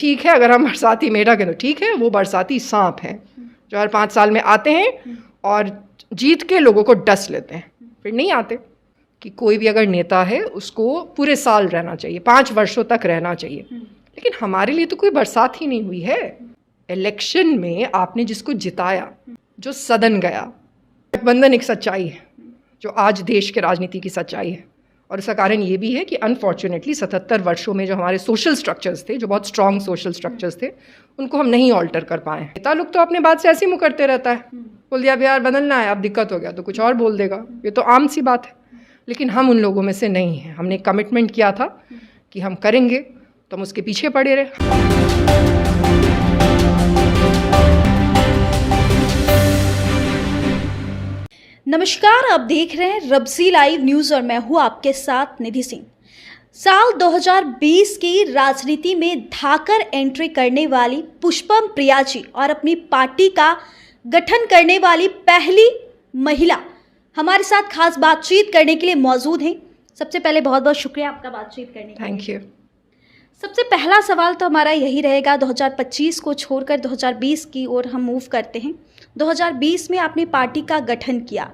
ठीक है, अगर हम बरसाती मेढक हैं तो ठीक है, वो बरसाती सांप हैं जो हर 5 साल में आते हैं और जीत के लोगों को डस लेते हैं, फिर नहीं आते। कि कोई भी अगर नेता है उसको पूरे साल रहना चाहिए, 5 वर्षों तक रहना चाहिए, लेकिन हमारे लिए तो कोई बरसात ही नहीं हुई है। इलेक्शन में आपने जिसको जिताया, जो सदन गया, गठबंधन एक सच्चाई है जो आज देश के राजनीति की सच्चाई है। और इसका कारण ये भी है कि अनफॉर्चुनेटली 77 वर्षों में जो हमारे सोशल स्ट्रक्चर्स थे, जो बहुत स्ट्रॉन्ग सोशल स्ट्रक्चर्स थे, उनको हम नहीं ऑल्टर कर पाए। नेता लोग तो अपने बात से ऐसे ही मुकरते रहता है, बोल दिया बिहार बदलना है, अब दिक्कत हो गया तो कुछ और बोल देगा, ये तो आम सी बात है। लेकिन हम उन लोगों में से नहीं हैं। हमने कमिटमेंट किया था कि हम करेंगे, तो हम उसके पीछे पड़े रहे। नमस्कार, आप देख रहे हैं रब्जी लाइव न्यूज़ और मैं हूं आपके साथ निधि सिंह। साल 2020 की राजनीति में धाकर एंट्री करने वाली पुष्पम प्रिया जी और अपनी पार्टी का गठन करने वाली पहली महिला हमारे साथ खास बातचीत करने के लिए मौजूद हैं। सबसे पहले बहुत बहुत शुक्रिया आपका बातचीत करने के लिए। Thank you. सबसे पहला सवाल तो हमारा यही रहेगा, 2025 को छोड़कर 2020 की ओर हम मूव करते हैं। 2020 में आपने पार्टी का गठन किया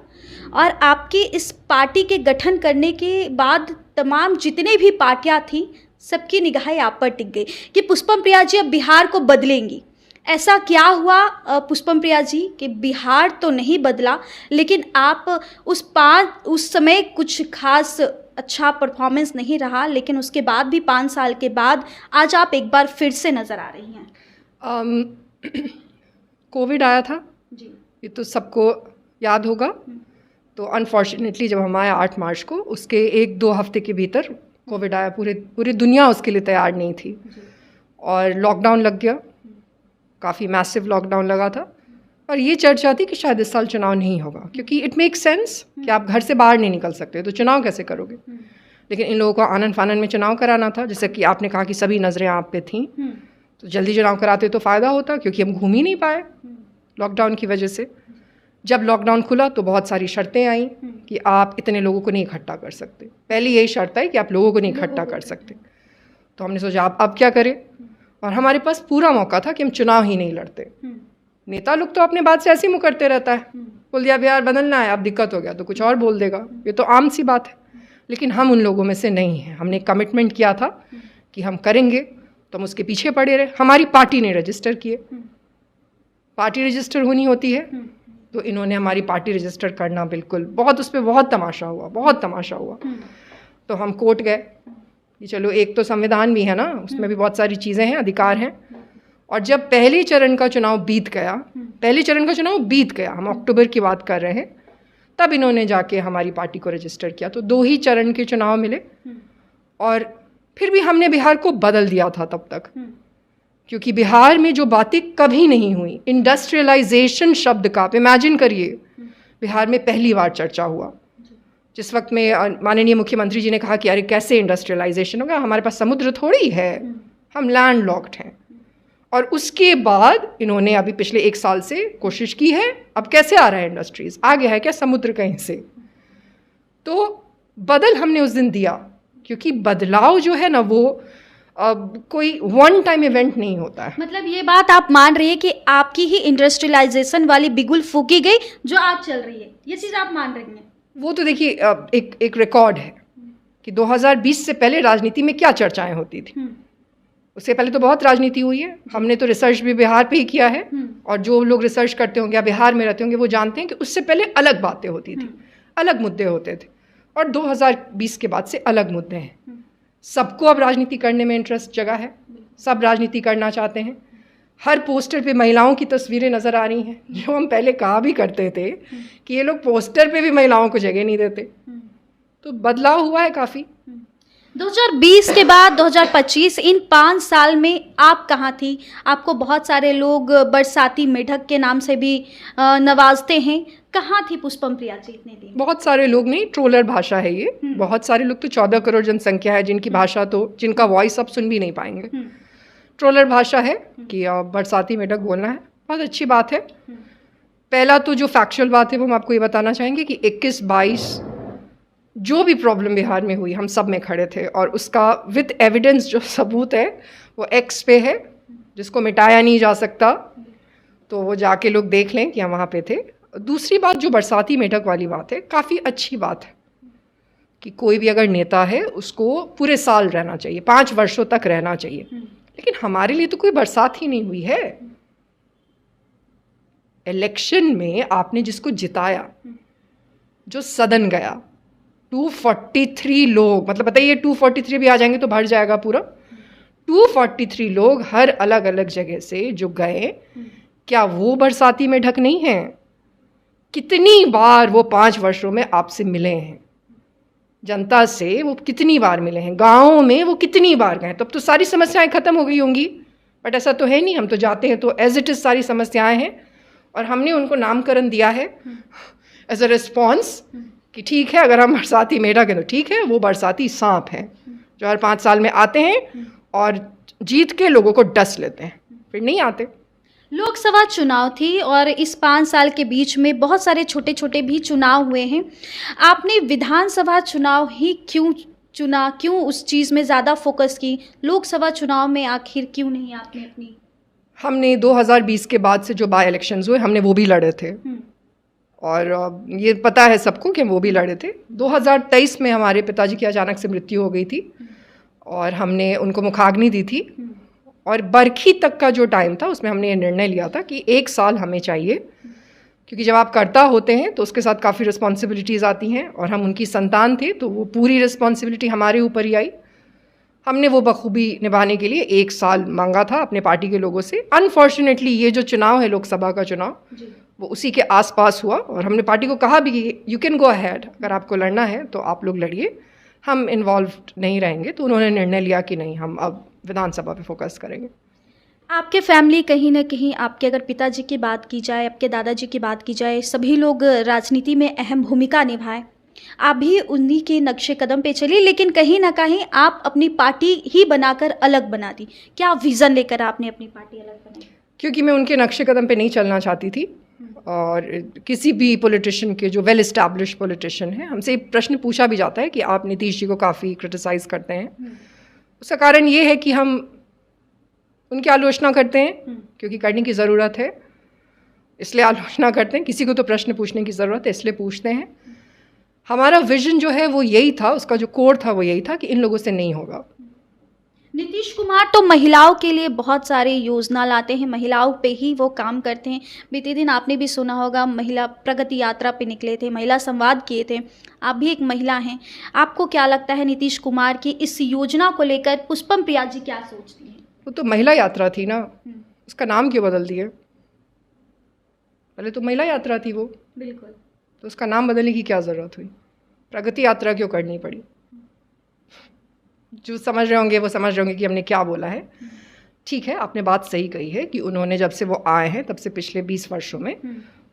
और आपकी इस पार्टी के गठन करने के बाद तमाम जितने भी पार्टियां थी, सबकी निगाहें आप पर टिक गई कि पुष्पम प्रिया जी अब बिहार को बदलेंगी। ऐसा क्या हुआ पुष्पम प्रिया जी कि बिहार तो नहीं बदला, लेकिन आप उस समय कुछ खास अच्छा परफॉर्मेंस नहीं रहा, लेकिन उसके बाद भी 5 साल के बाद आज आप एक बार फिर से नज़र आ रही हैं। कोविड आया था जी, ये तो सबको याद होगा। तो अनफॉर्चुनेटली जब हम आए 8 मार्च को, उसके 1-2 हफ्ते के भीतर कोविड आया। पूरी दुनिया उसके लिए तैयार नहीं थी और लॉकडाउन लग गया, काफ़ी मैसिव लॉकडाउन लगा था। और ये चर्चा थी कि शायद इस साल चुनाव नहीं होगा, क्योंकि इट मेक सेंस कि आप घर से बाहर नहीं निकल सकते तो चुनाव कैसे करोगे। लेकिन इन लोगों को आनन फानन में चुनाव कराना था, जैसे कि आपने कहा कि सभी नज़रें आप पे थीं, तो जल्दी चुनाव कराते तो फ़ायदा होता, क्योंकि हम घूम ही नहीं पाए लॉकडाउन की वजह से। जब लॉकडाउन खुला तो बहुत सारी शर्तें आई कि आप इतने लोगों को नहीं इकट्ठा कर सकते। पहली यही शर्त है कि आप लोगों को नहीं इकट्ठा कर सकते। तो हमने सोचा आप अब क्या करें, और हमारे पास पूरा मौका था कि हम चुनाव ही नहीं लड़ते। नेता लोग तो अपने बात से ऐसे ही मुकरते रहता है, बोल दिया बिहार बदलना है, अब दिक्कत हो गया तो कुछ और बोल देगा, ये तो आम सी बात है। लेकिन हम उन लोगों में से नहीं हैं। हमने कमिटमेंट किया था कि हम करेंगे, तो हम उसके पीछे पड़े रहे। हमारी पार्टी ने रजिस्टर किए, पार्टी रजिस्टर होनी होती है, तो इन्होंने हमारी पार्टी रजिस्टर करना बिल्कुल उस पर बहुत तमाशा हुआ। तो हम कोर्ट गए कि चलो एक तो संविधान भी है ना, उसमें भी बहुत सारी चीज़ें हैं, अधिकार हैं। और जब पहले चरण का चुनाव बीत गया, हम अक्टूबर की बात कर रहे हैं, तब इन्होंने जाके हमारी पार्टी को रजिस्टर किया। तो 2 ही चरण के चुनाव मिले और फिर भी हमने बिहार को बदल दिया था तब तक, क्योंकि बिहार में जो बातें कभी नहीं हुई, इंडस्ट्रियलाइजेशन शब्द का आप इमेजिन करिए, बिहार में पहली बार चर्चा हुआ। जिस वक्त में माननीय मुख्यमंत्री जी ने कहा कि अरे कैसे इंडस्ट्रियलाइजेशन होगा, हमारे पास समुद्र थोड़ी है, हम लैंड लॉक्ड हैं। और उसके बाद इन्होंने अभी पिछले 1 साल से कोशिश की है, अब कैसे आ रहा है इंडस्ट्रीज, आ गया है क्या समुद्र कहीं से। तो बदल हमने उस दिन दिया, क्योंकि बदलाव जो है ना वो कोई वन टाइम इवेंट नहीं होता है। मतलब ये बात आप मान रही है कि आपकी ही इंडस्ट्रियलाइजेशन वाली बिगुल फूकी गई जो आज चल रही है, ये चीज़ आप मान रही हैं? वो तो देखिए एक रिकॉर्ड है कि 2020 से पहले राजनीति में क्या चर्चाएं होती थी। उससे पहले तो बहुत राजनीति हुई है। हमने तो रिसर्च भी बिहार पे ही किया है, और जो लोग रिसर्च करते होंगे या बिहार में रहते होंगे वो जानते हैं कि उससे पहले अलग बातें होती थी, अलग मुद्दे होते थे, और 2020 के बाद से अलग मुद्दे हैं। सबको अब राजनीति करने में इंटरेस्ट जगा है, सब राजनीति करना चाहते हैं। हर पोस्टर पे महिलाओं की तस्वीरें नज़र आ रही हैं, जो हम पहले कहा भी करते थे कि ये लोग पोस्टर पे भी महिलाओं को जगह नहीं देते। तो बदलाव हुआ है काफ़ी। 2020 के बाद 2025, इन 5 साल में आप कहाँ थी? आपको बहुत सारे लोग बरसाती मेढक के नाम से भी नवाजते हैं। कहाँ थी पुष्पम प्रिया जी इतने दिन? बहुत सारे लोग नहीं, ट्रोलर भाषा है ये। बहुत सारे लोग तो 14 करोड़ जनसंख्या है जिनकी भाषा, तो जिनका वॉइस आप सुन भी नहीं पाएंगे। ट्रोलर भाषा है कि बरसाती मेढक बोलना है, बहुत अच्छी बात है। पहला तो जो फैक्चुअल बात है वो हम आपको ये बताना चाहेंगे कि 21-22 जो भी प्रॉब्लम बिहार में हुई, हम सब में खड़े थे, और उसका विद एविडेंस जो सबूत है वो एक्स पे है, जिसको मिटाया नहीं जा सकता, तो वो जाके लोग देख लें कि हम वहाँ पे थे। दूसरी बात जो बरसाती मेढक वाली बात है, काफ़ी अच्छी बात है कि कोई भी अगर नेता है उसको पूरे साल रहना चाहिए, 5 वर्षों तक रहना चाहिए। लेकिन हमारे लिए तो कोई बरसात ही नहीं हुई है। इलेक्शन में आपने जिसको जिताया, जो सदन गया, 243 लोग, मतलब बताइए 243 भी आ जाएंगे तो भर जाएगा पूरा। 243 लोग हर अलग अलग जगह से जो गए, क्या वो बरसाती मेढक नहीं हैं? कितनी बार वो 5 वर्षों में आपसे मिले हैं, जनता से वो कितनी बार मिले हैं, गाँव में वो कितनी बार गए? तब तो सारी समस्याएं खत्म हो गई होंगी। बट ऐसा तो है नहीं, हम तो जाते हैं तो एज इट इज़ सारी समस्याएं हैं, और हमने उनको नामकरण दिया है एज अ रिस्पॉन्स कि ठीक है, अगर हम बरसाती मेढक हैं तो ठीक है, वो बरसाती सांप हैं जो हर 5 साल में आते हैं और जीत के लोगों को डस लेते हैं, फिर नहीं आते। लोकसभा चुनाव थी और इस 5 साल के बीच में बहुत सारे छोटे छोटे भी चुनाव हुए हैं। आपने विधानसभा चुनाव ही क्यों चुना, क्यों उस चीज़ में ज़्यादा फोकस की? लोकसभा चुनाव में आखिर क्यों नहीं आपने अपनी? हमने 2020 के बाद से जो बाय इलेक्शंस हुए, हमने वो भी लड़े थे, और ये पता है सबको कि वो भी लड़े थे। 2023 में हमारे पिताजी की अचानक से मृत्यु हो गई थी और हमने उनको मुखाग्नि दी थी, और बरखी तक का जो टाइम था उसमें हमने ये निर्णय लिया था कि 1 साल हमें चाहिए, क्योंकि जब आप कर्ता होते हैं तो उसके साथ काफ़ी रिस्पॉन्सिबिलिटीज़ आती हैं, और हम उनकी संतान थे तो वो पूरी रिस्पॉन्सिबिलिटी हमारे ऊपर ही आई। हमने वो बखूबी निभाने के लिए 1 साल मांगा था अपने पार्टी के लोगों से। अनफॉर्चुनेटली ये जो चुनाव है लोकसभा का चुनाव, वो उसी के आसपास हुआ, और हमने पार्टी को कहा भी कि यू कैन गो अहेड, अगर आपको लड़ना है तो आप लोग लड़िए, हम इन्वॉल्व नहीं रहेंगे। तो उन्होंने निर्णय लिया कि नहीं, हम अब विधानसभा पे फोकस करेंगे। आपके फैमिली कहीं ना कहीं, आपके अगर पिताजी की बात की जाए, आपके दादाजी की बात की जाए, सभी लोग राजनीति में अहम भूमिका निभाए, आप भी उन्हीं के नक्शे कदम पे चली, लेकिन कहीं ना कहीं आप अपनी पार्टी ही बनाकर अलग बना दी। क्या विज़न लेकर आपने अपनी पार्टी अलग बनाई? क्योंकि मैं उनके नक्शे कदम पे नहीं चलना चाहती थी, और किसी भी पॉलिटिशियन के, जो वेल इस्टेब्लिश पॉलिटिशियन है, हमसे प्रश्न पूछा भी जाता है कि आप नीतीश जी को काफ़ी क्रिटिसाइज करते हैं। उसका कारण ये है कि हम उनकी आलोचना करते हैं, क्योंकि करने की ज़रूरत है, इसलिए आलोचना करते हैं। किसी को तो प्रश्न पूछने की ज़रूरत है, इसलिए पूछते हैं। हमारा विजन जो है वो यही था, उसका जो कोर था वो यही था कि इन लोगों से नहीं होगा। नीतीश कुमार तो महिलाओं के लिए बहुत सारी योजना लाते हैं, महिलाओं पे ही वो काम करते हैं। बीते दिन आपने भी सुना होगा, महिला प्रगति यात्रा पे निकले थे, महिला संवाद किए थे। आप भी एक महिला हैं, आपको क्या लगता है नीतीश कुमार की इस योजना को लेकर पुष्पम प्रिया जी क्या सोचती हैं? वो तो महिला यात्रा थी ना, उसका नाम क्यों बदल दिए? पहले तो महिला यात्रा थी वो, बिल्कुल, तो उसका नाम बदलने की क्या ज़रूरत हुई? प्रगति यात्रा क्यों करनी पड़ी? जो समझ रहे होंगे वो समझ रहे होंगे कि हमने क्या बोला है। ठीक है, आपने बात सही कही है कि उन्होंने जब से वो आए हैं तब से पिछले 20 वर्षों में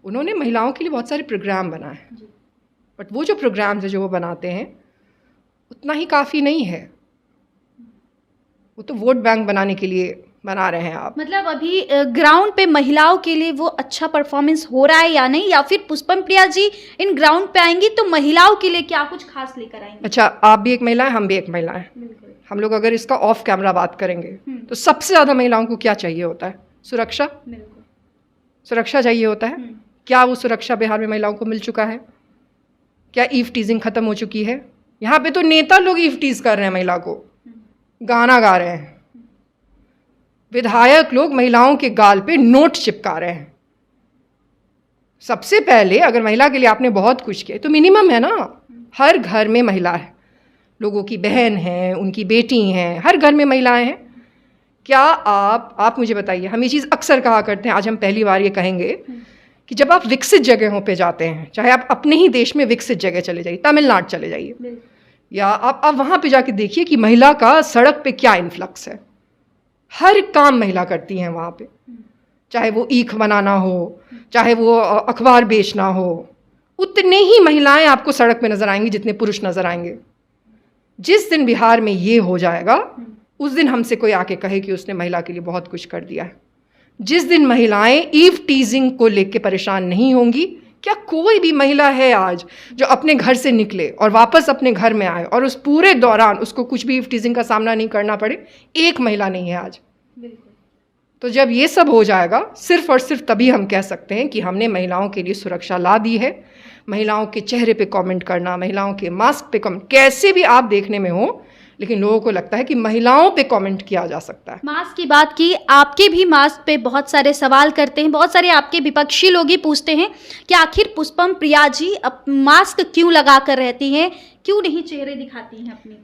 उन्होंने महिलाओं के लिए बहुत सारे प्रोग्राम बनाए हैं, बट वो जो प्रोग्राम्स है जो वो बनाते हैं उतना ही काफ़ी नहीं है। वो तो वोट बैंक बनाने के लिए बना रहे हैं आप। मतलब अभी ग्राउंड पे महिलाओं के लिए वो अच्छा परफॉर्मेंस हो रहा है या नहीं, या फिर पुष्पम प्रिया जी इन ग्राउंड पे आएंगी तो महिलाओं के लिए क्या कुछ खास लेकर आएंगी? अच्छा, आप भी एक महिला है, हम भी एक महिला है। हम लोग अगर इसका ऑफ कैमरा बात करेंगे तो सबसे ज़्यादा महिलाओं को क्या चाहिए होता है? सुरक्षा। सुरक्षा चाहिए होता है। क्या वो सुरक्षा बिहार में महिलाओं को मिल चुका है? क्या ईव टीजिंग खत्म हो चुकी है? यहाँ पे तो नेता लोग ईव टीज कर रहे हैं, महिला को गाना गा रहे हैं, विधायक लोग महिलाओं के गाल पे नोट चिपका रहे हैं। सबसे पहले अगर महिला के लिए आपने बहुत कुछ किया तो मिनिमम है ना, हर घर में महिला है, लोगों की बहन है, उनकी बेटी हैं, हर घर में महिलाएं हैं। क्या आप मुझे बताइए, हम ये चीज़ अक्सर कहा करते हैं, आज हम पहली बार ये कहेंगे कि जब आप विकसित जगहों पे जाते हैं, चाहे आप अपने ही देश में विकसित जगह चले जाइए, तमिलनाडु चले जाइए, या आप वहाँ पे जाके देखिए कि महिला का सड़क पे क्या इन्फ्लक्स है। हर काम महिला करती हैं वहाँ पे, चाहे वो ईख बनाना हो, चाहे वो अखबार बेचना हो, उतने ही महिलाएं आपको सड़क पे नजर आएंगी जितने पुरुष नजर आएंगे। जिस दिन बिहार में ये हो जाएगा उस दिन हमसे कोई आके कहे कि उसने महिला के लिए बहुत कुछ कर दिया है। जिस दिन महिलाएं ईव टीजिंग को लेके परेशान नहीं होंगी, क्या कोई भी महिला है आज जो अपने घर से निकले और वापस अपने घर में आए और उस पूरे दौरान उसको कुछ भी ईव टीजिंग का सामना नहीं करना पड़े? एक महिला नहीं है आज। तो जब ये सब हो जाएगा, सिर्फ और सिर्फ तभी हम कह सकते हैं कि हमने महिलाओं के लिए सुरक्षा ला दी है। महिलाओं के चेहरे पे कमेंट करना, महिलाओं के मास्क पे कमेंट, कैसे भी आप देखने में हो, लेकिन लोगों को लगता है कि महिलाओं पे कमेंट किया जा सकता है। मास्क की बात की, आपके भी मास्क पे बहुत सारे सवाल करते हैं, बहुत सारे आपके विपक्षी लोग ही पूछते हैं कि आखिर पुष्पम प्रिया जी मास्क क्यों लगा कर रहती हैं, क्यों नहीं चेहरे दिखाती हैं अपने?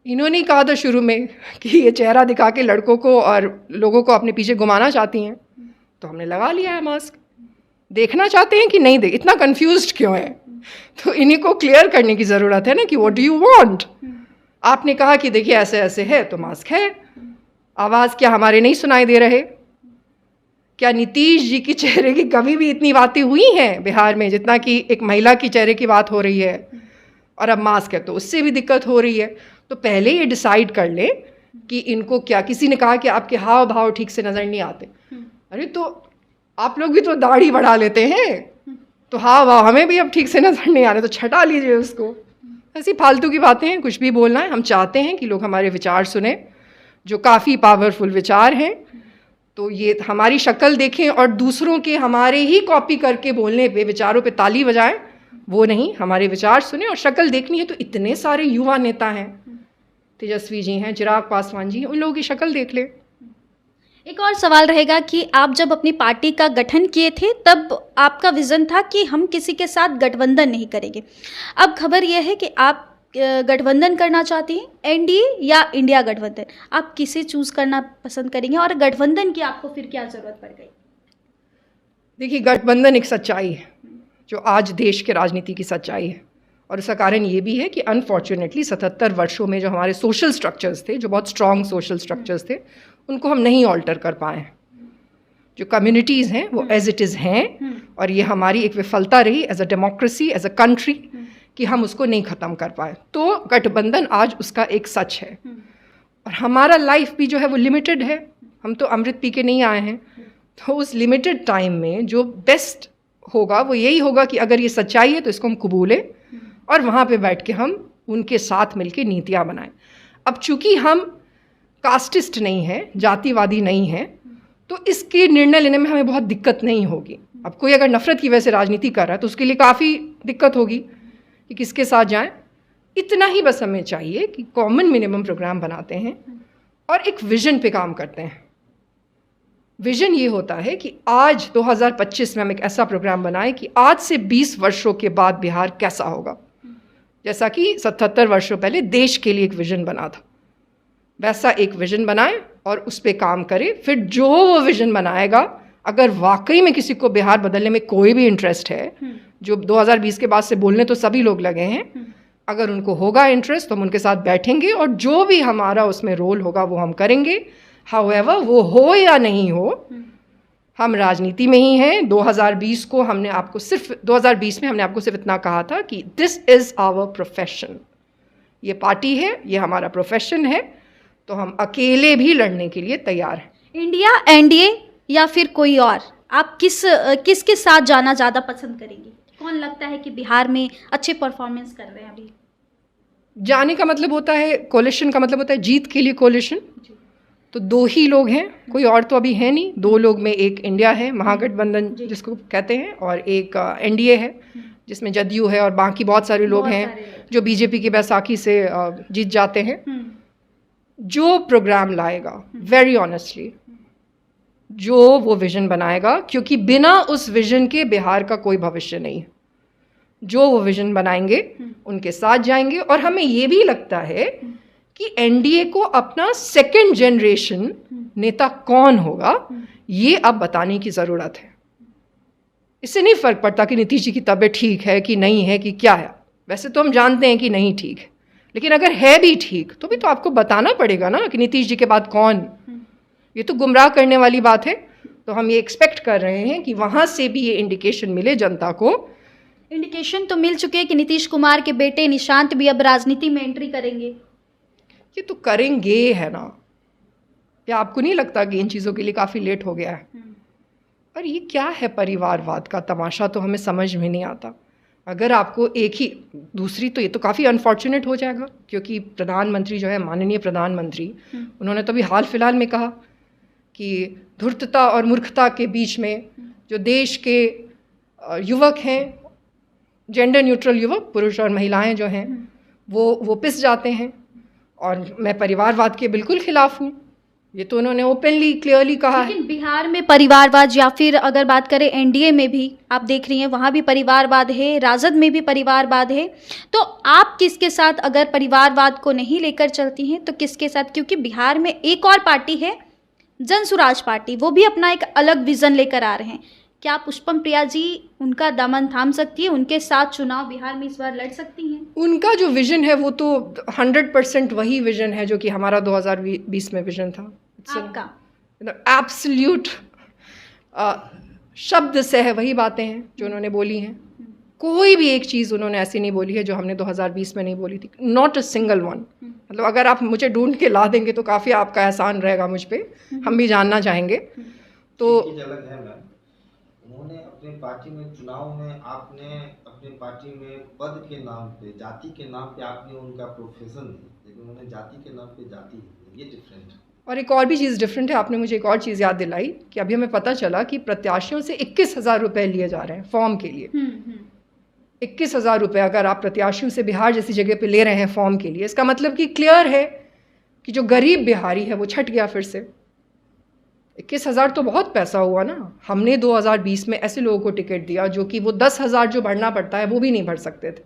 इन्होंने कहा था शुरू में कि ये चेहरा दिखा के लड़कों को और लोगों को अपने पीछे घुमाना चाहती हैं, तो हमने लगा लिया है मास्क। देखना चाहते हैं कि नहीं देख, इतना कंफ्यूज्ड क्यों है? तो इन्हीं को क्लियर करने की ज़रूरत है ना कि व्हाट डू यू वांट। आपने कहा कि देखिए ऐसे ऐसे है तो मास्क है। आवाज़ क्या हमारे नहीं सुनाई दे रहे? क्या नीतीश जी की चेहरे की कभी भी इतनी बातें हुई हैं बिहार में जितना कि एक महिला की चेहरे की बात हो रही है? और अब मास्क है तो उससे भी दिक्कत हो रही है। तो पहले ये डिसाइड कर ले कि इनको क्या, किसी ने कहा कि आपके हाव भाव ठीक से नज़र नहीं आते। अरे तो आप लोग भी तो दाढ़ी बढ़ा लेते हैं, तो हाव भाव हमें भी अब ठीक से नज़र नहीं आ रहे, तो छटा लीजिए उसको। ऐसी फालतू की बातें हैं, कुछ भी बोलना है। हम चाहते हैं कि लोग हमारे विचार सुने, जो काफ़ी पावरफुल विचार हैं। तो ये हमारी शक्ल देखें और दूसरों के हमारे ही कॉपी करके बोलने पे, विचारों पे ताली बजाएं, वो नहीं, हमारे विचार सुने। और शक्ल देखनी है तो इतने सारे युवा नेता हैं, तेजस्वी जी हैं, चिराग पासवान जी हैं, उन लोगों की शक्ल देख ले। एक और सवाल रहेगा कि आप जब अपनी पार्टी का गठन किए थे तब आपका विज़न था कि हम किसी के साथ गठबंधन नहीं करेंगे। अब खबर यह है कि आप गठबंधन करना चाहती हैं, एनडीए या इंडिया गठबंधन, आप किसे चूज़ करना पसंद करेंगे और गठबंधन की आपको फिर क्या ज़रूरत पड़ गई? देखिए, गठबंधन एक सच्चाई है जो आज देश के राजनीति की सच्चाई है। और उसका कारण ये भी है कि अनफॉर्चुनेटली 77 वर्षों में जो हमारे सोशल स्ट्रक्चर्स थे, जो बहुत स्ट्रॉन्ग सोशल स्ट्रक्चर्स थे, उनको हम नहीं ऑल्टर कर पाए हैं। जो कम्युनिटीज़ हैं वो एज इट इज़ हैं, और ये हमारी एक विफलता रही as a democracy, as a country, कि हम उसको नहीं ख़त्म कर पाए। तो गठबंधन आज उसका एक सच है। और हमारा लाइफ भी जो है वो लिमिटेड है, हम तो अमृत पी के नहीं आए हैं। तो उस लिमिटेड टाइम में जो बेस्ट होगा वो यही होगा कि अगर ये सच्चाई है तो इसको हम कबूलें और वहाँ पे बैठ के हम उनके साथ मिलके नीतियाँ बनाएं। अब चूँकि हम कास्टिस्ट नहीं हैं, जातिवादी नहीं हैं, तो इसके निर्णय लेने में हमें बहुत दिक्कत नहीं होगी। अब कोई अगर नफ़रत की वजह से राजनीति कर रहा है तो उसके लिए काफ़ी दिक्कत होगी कि किसके साथ जाएं। इतना ही बस हमें चाहिए कि कॉमन मिनिमम प्रोग्राम बनाते हैं और एक विज़न पे काम करते हैं। विज़न ये होता है कि आज 2025 में हम एक ऐसा प्रोग्राम बनाएं कि आज से 20 वर्षों के बाद बिहार कैसा होगा। जैसा कि 77 वर्षों पहले देश के लिए एक विज़न बना था, वैसा एक विज़न बनाएं और उस पर काम करें। फिर जो वो विज़न बनाएगा, अगर वाकई में किसी को बिहार बदलने में कोई भी इंटरेस्ट है, जो 2020 के बाद से बोलने तो सभी लोग लगे हैं, अगर उनको होगा इंटरेस्ट तो हम उनके साथ बैठेंगे और जो भी हमारा उसमें रोल होगा वो हम करेंगे। हाउएवर वो हो या नहीं हो, हम राजनीति में ही हैं। 2020 को हमने आपको सिर्फ 2020 में हमने आपको सिर्फ इतना कहा था कि दिस इज़ आवर प्रोफेशन, ये पार्टी है, ये हमारा प्रोफेशन है, तो हम अकेले भी लड़ने के लिए तैयार हैं। इंडिया, एनडीए या फिर कोई और, आप किसके साथ जाना ज़्यादा पसंद करेंगे? कौन लगता है कि बिहार में अच्छे परफॉर्मेंस कर रहे हैं अभी? जाने का मतलब होता है, कोलिशन का मतलब होता है जीत के लिए कोलिशन। तो दो ही लोग हैं, कोई और तो अभी है नहीं। दो लोग में एक इंडिया है, महागठबंधन जिसको कहते हैं, और एक एनडीए है जिसमें जदयू है और बाकी बहुत सारे लोग हैं जो बीजेपी की बैसाखी से जीत जाते हैं। जो प्रोग्राम लाएगा, वेरी ऑनेस्टली, जो वो विज़न बनाएगा, क्योंकि बिना उस विज़न के बिहार का कोई भविष्य नहीं है। जो वो विज़न बनाएंगे उनके साथ जाएंगे। और हमें ये भी लगता है कि एनडीए को अपना सेकंड जनरेशन नेता कौन होगा ये अब बताने की ज़रूरत है। इससे नहीं फ़र्क पड़ता कि नीतीश जी की तबीयत ठीक है कि नहीं है कि क्या है, वैसे तो हम जानते हैं कि नहीं ठीक है, लेकिन अगर है भी ठीक तो भी तो आपको बताना पड़ेगा ना कि नीतीश जी के बाद कौन। ये तो गुमराह करने वाली बात है। तो हम ये एक्सपेक्ट कर रहे हैं कि वहाँ से भी ये इंडिकेशन मिले जनता को। इंडिकेशन तो मिल चुके हैं कि नीतीश कुमार के बेटे निशांत भी अब राजनीति में एंट्री करेंगे। ये तो करेंगे है ना, या आपको नहीं लगता कि इन चीज़ों के लिए काफ़ी लेट हो गया है? और ये क्या है परिवारवाद का तमाशा, तो हमें समझ में नहीं आता। अगर आपको एक ही, दूसरी तो ये तो काफ़ी अनफॉर्चुनेट हो जाएगा, क्योंकि प्रधानमंत्री जो है, माननीय प्रधानमंत्री, उन्होंने तो अभी हाल फिलहाल में कहा कि धूर्तता और मूर्खता के बीच में जो देश के युवक हैं, जेंडर न्यूट्रल युवक, पुरुष और महिलाएं जो हैं, वो पिस जाते हैं। और मैं परिवारवाद के बिल्कुल खिलाफ हूँ, ये तो उन्होंने ओपनली क्लियरली कहा है। लेकिन बिहार में परिवारवाद, या फिर अगर बात करें एनडीए में भी आप देख रही हैं, वहाँ भी परिवारवाद है, राजद में भी परिवारवाद है। तो आप किसके साथ, अगर परिवारवाद को नहीं लेकर चलती हैं तो किसके साथ? क्योंकि बिहार में एक और पार्टी है, जनसुराज पार्टी, वो भी अपना एक अलग विजन लेकर आ रहे हैं। क्या पुष्पम प्रिया जी उनका दामन थाम सकती है? उनके साथ चुनाव बिहार में इस बार लड़ सकती हैं? उनका जो विजन है वो तो 100% वही विजन है जो कि हमारा 2020 में विजन था। आपका एब्सोल्यूट शब्द से है वही बातें हैं जो उन्होंने बोली हैं। कोई भी एक चीज़ उन्होंने ऐसी नहीं बोली है जो हमने 2020 में नहीं बोली थी, नॉट अ सिंगल वन। मतलब अगर आप मुझे ढूंढ के ला देंगे तो काफ़ी आपका एहसान रहेगा मुझ पे, हम भी जानना चाहेंगे। तो अलग है मैम, उन्होंने अपने पार्टी में चुनाव में, आपने अपने पार्टी में पद के नाम पे, जाति के नाम पे आपने उनका प्रोफेशन दी, लेकिन उन्होंने जाति के नाम पे जाति दी, ये डिफरेंट है। और एक और भी चीज़ डिफरेंट है, आपने मुझे एक और चीज़ याद दिलाई कि अभी हमें पता चला कि प्रत्याशियों से 21,000 रुपये लिए जा रहे हैं फॉर्म के लिए। 21,000 रुपये अगर आप प्रत्याशियों से बिहार जैसी जगह पे ले रहे हैं फॉर्म के लिए, इसका मतलब कि क्लियर है कि जो गरीब बिहारी है वो छट गया फिर से। 21,000 तो बहुत पैसा हुआ ना। हमने 2020 में ऐसे लोगों को टिकट दिया जो कि वो 10,000 जो भरना पड़ता है वो भी नहीं भर सकते थे,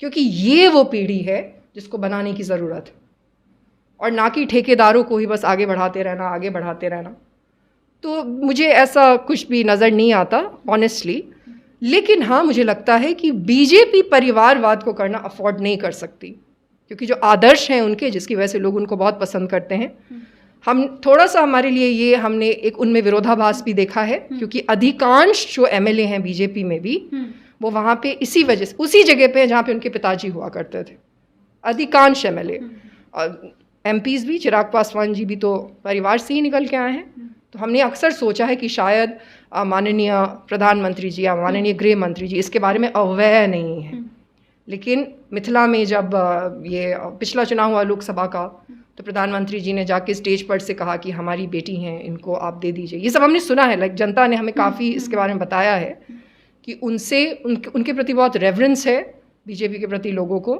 क्योंकि ये वो पीढ़ी है जिसको बनाने की ज़रूरत है, और ना कि ठेकेदारों को ही बस आगे बढ़ाते रहना, आगे बढ़ाते रहना। तो मुझे ऐसा कुछ भी नज़र नहीं आता ऑनेस्टली। लेकिन हाँ, मुझे लगता है कि बीजेपी परिवारवाद को करना अफोर्ड नहीं कर सकती, क्योंकि जो आदर्श हैं उनके, जिसकी वजह से लोग उनको बहुत पसंद करते हैं, हम थोड़ा सा हमारे लिए ये हमने एक उनमें विरोधाभास भी देखा है। क्योंकि अधिकांश जो एमएलए हैं बीजेपी में भी, वो वहाँ पे इसी वजह से, उसी जगह पे जहाँ पे उनके पिताजी हुआ करते थे, अधिकांश एमएलए। और एमपीज़ भी, चिराग पासवान जी भी तो परिवार से ही निकल के आए हैं। तो हमने अक्सर सोचा है कि शायद माननीय प्रधानमंत्री जी या माननीय गृह मंत्री जी इसके बारे में अवेयर नहीं है। लेकिन मिथिला में जब ये पिछला चुनाव हुआ लोकसभा का, तो प्रधानमंत्री जी ने जाके स्टेज पर से कहा कि हमारी बेटी हैं, इनको आप दे दीजिए। ये सब हमने सुना है, लाइक जनता ने हमें काफ़ी इसके बारे में बताया है कि उनके प्रति बहुत रेवरेंस है बीजेपी के प्रति लोगों को।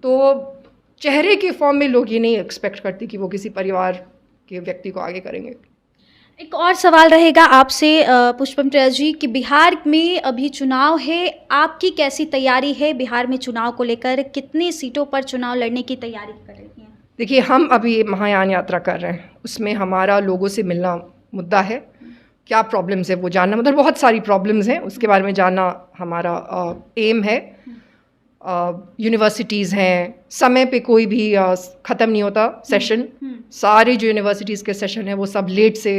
तो चेहरे के फॉर्म में लोग ये नहीं एक्सपेक्ट करते कि वो किसी परिवार के व्यक्ति को आगे करेंगे। एक और सवाल रहेगा आपसे पुष्पम प्रिया जी कि बिहार में अभी चुनाव है, आपकी कैसी तैयारी है बिहार में चुनाव को लेकर? कितनी सीटों पर चुनाव लड़ने की तैयारी कर रही हैं? देखिए, हम अभी महायान यात्रा कर रहे हैं, उसमें हमारा लोगों से मिलना मुद्दा है। क्या प्रॉब्लम्स है वो जानना, मतलब बहुत सारी प्रॉब्लम्स हैं, उसके बारे में जानना हमारा एम है। यूनिवर्सिटीज़ हैं, समय पे कोई भी ख़त्म नहीं होता सेशन। सारे जो यूनिवर्सिटीज़ के सेशन हैं वो सब लेट से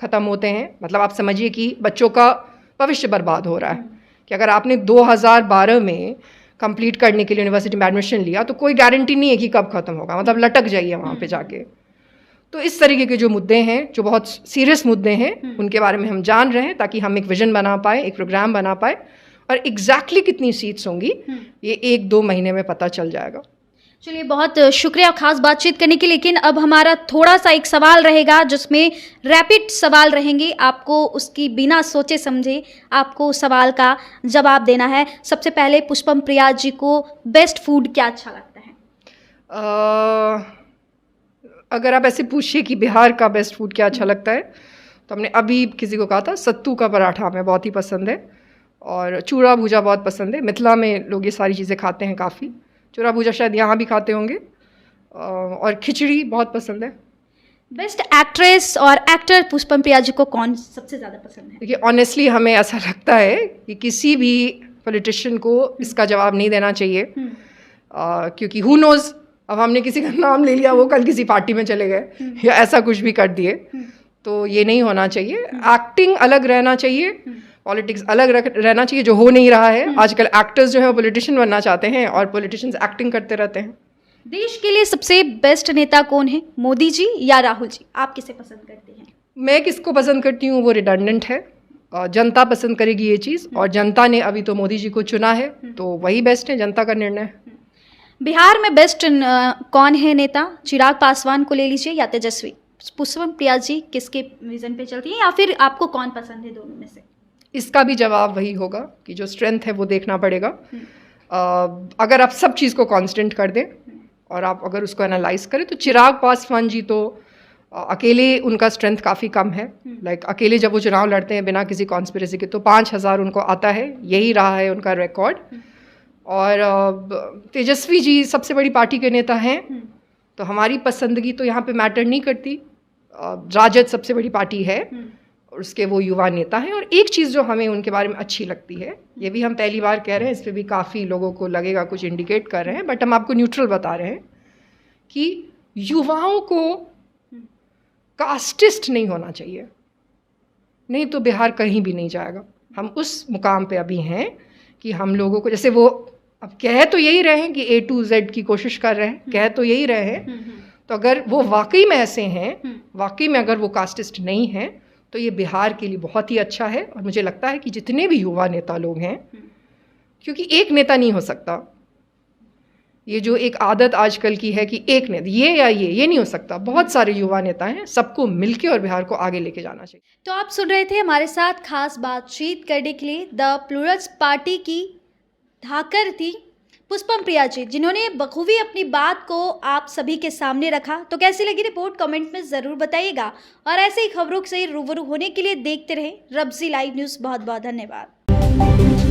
ख़त्म होते हैं। मतलब आप समझिए कि बच्चों का भविष्य बर्बाद हो रहा है कि अगर आपने 2012 में कंप्लीट करने के लिए यूनिवर्सिटी में एडमिशन लिया तो कोई गारंटी नहीं है कि कब ख़त्म होगा, मतलब लटक जाइए वहाँ पे जाके। तो इस तरीके के जो मुद्दे हैं, जो बहुत सीरियस मुद्दे हैं, उनके बारे में हम जान रहे हैं ताकि हम एक विजन बना पाए, एक प्रोग्राम बना पाए। और एग्जैक्टली कितनी सीट्स होंगी ये 1-2 महीने में पता चल जाएगा। चलिए, बहुत शुक्रिया खास बातचीत करने की। लेकिन अब हमारा थोड़ा सा एक सवाल रहेगा जिसमें रैपिड सवाल रहेंगे, आपको उसकी बिना सोचे समझे आपको सवाल का जवाब देना है। सबसे पहले पुष्पम प्रिया जी को बेस्ट फूड क्या अच्छा लगता है? अगर आप ऐसे पूछिए कि बिहार का बेस्ट फूड क्या अच्छा लगता है, तो हमने अभी किसी को कहा था सत्तू का पराठा हमें बहुत ही पसंद है, और चूड़ा भूजा बहुत पसंद है। मिथिला में लोग ये सारी चीज़ें खाते हैं काफ़ी, चूड़ा भूजा शायद यहाँ भी खाते होंगे, और खिचड़ी बहुत पसंद है। बेस्ट एक्ट्रेस और एक्टर पुष्पम प्रिया जी को कौन सबसे ज़्यादा पसंद है? देखिए, ऑनेस्टली हमें ऐसा लगता है कि किसी भी पॉलिटिशियन को इसका जवाब नहीं देना चाहिए, क्योंकि हु नोज़, अब हमने किसी का नाम ले लिया, वो कल किसी पार्टी में चले गए या ऐसा कुछ भी कर दिए, तो ये नहीं होना चाहिए। एक्टिंग अलग रहना चाहिए, पॉलिटिक्स अलग रहना चाहिए, जो हो नहीं रहा है। आजकल एक्टर्स जो है वो पॉलिटिशियन बनना चाहते हैं और पॉलिटिशियंस एक्टिंग करते रहते हैं। देश के लिए सबसे बेस्ट नेता कौन है, मोदी जी या राहुल जी? आप किसे पसंद करते हैं? मैं किसको पसंद करती हूँ वो रिडंडेंट है, जनता पसंद करेगी ये चीज़, और जनता ने अभी तो मोदी जी को चुना है, तो वही बेस्ट है, जनता का निर्णय। बिहार में बेस्ट कौन है नेता? चिराग पासवान को ले लीजिए या तेजस्वी पुष्पम प्रिया जी किसके विज़न पे चलती हैं, या फिर आपको कौन पसंद है दोनों में से? इसका भी जवाब वही होगा कि जो स्ट्रेंथ है वो देखना पड़ेगा। अगर आप सब चीज़ को कांस्टेंट कर दें और आप अगर उसको एनालाइज करें तो चिराग पासवान जी तो अकेले उनका स्ट्रेंथ काफ़ी कम है। लाइक अकेले जब वो चुनाव लड़ते हैं बिना किसी कॉन्स्पिरेसी के तो 5,000 उनको आता है, यही रहा है उनका रिकॉर्ड। और तेजस्वी जी सबसे बड़ी पार्टी के नेता हैं, तो हमारी पसंदगी तो यहाँ पे मैटर नहीं करती। राजद सबसे बड़ी पार्टी है और उसके वो युवा नेता हैं। और एक चीज़ जो हमें उनके बारे में अच्छी लगती है, ये भी हम पहली बार कह रहे हैं, इस पर भी काफ़ी लोगों को लगेगा कुछ इंडिकेट कर रहे हैं, बट हम आपको न्यूट्रल बता रहे हैं कि युवाओं को कास्टिस्ट नहीं होना चाहिए, नहीं तो बिहार कहीं भी नहीं जाएगा। हम उस मुकाम पे अभी हैं कि हम लोगों को, जैसे वो अब कह तो यही रहे हैं कि A to Z की कोशिश कर रहे हैं, कह तो यही रहे हैं, तो अगर वो वाकई में ऐसे हैं, वाकई में अगर वो कास्टिस्ट नहीं हैं, तो ये बिहार के लिए बहुत ही अच्छा है। और मुझे लगता है कि जितने भी युवा नेता लोग हैं, क्योंकि एक नेता नहीं हो सकता, ये जो एक आदत आजकल की है कि एक नेता ये या ये नहीं हो सकता। बहुत सारे युवा नेता हैं, सबको मिलके और बिहार को आगे लेके जाना चाहिए। तो आप सुन रहे थे हमारे साथ खास बातचीत करने के लिए द प्लूरल्स पार्टी की धाकर थी पुष्पम प्रिया जी, जिन्होंने बखूबी अपनी बात को आप सभी के सामने रखा। तो कैसी लगी रिपोर्ट कमेंट में ज़रूर बताइएगा, और ऐसे ही खबरों से रूबरू होने के लिए देखते रहें रब्जी लाइव न्यूज़। बहुत बहुत धन्यवाद।